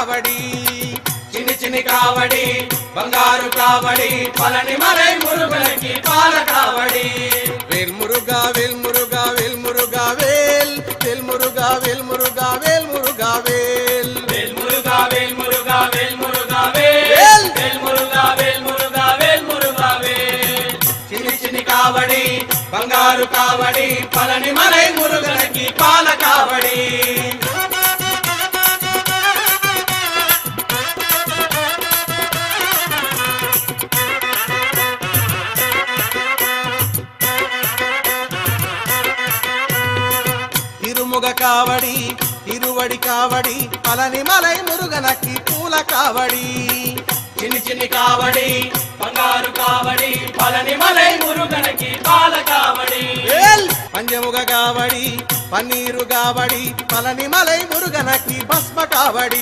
కావడి చిన్ని చిన్ని కావడి బంగారు కావడి పళని మలై మురుగనకి పాల కావడి వేల్ మురుగా వేల్ మురుగా వేల్ మురుగా వేల్ వేల్ మురుగా వేల్ మురుగా వేల్ మురుగా వేల్ వేల్ మురుగా వేల్ మురుగా వేల్ మురుగా వేల్ వేల్ వేల్ మురుగా వేల్ మురుగా వేల్ మురుగా వేల్ చిన్ని చిన్ని కావడి బంగారు కావడి పళని మలై మురుగనకి పాల కావడి తిరుముగ కావడి తిరువడి కావడి పళని మలై మురుగనకి పూల కావడి చిన్ని చిన్ని కావడి బంగారు కావడి పళని మలై మురుగనకి పాల కావడి వేల్ పంజముగ కావడి పన్నీరు కావడి పళని మలై మురుగనకి భస్మ కావడి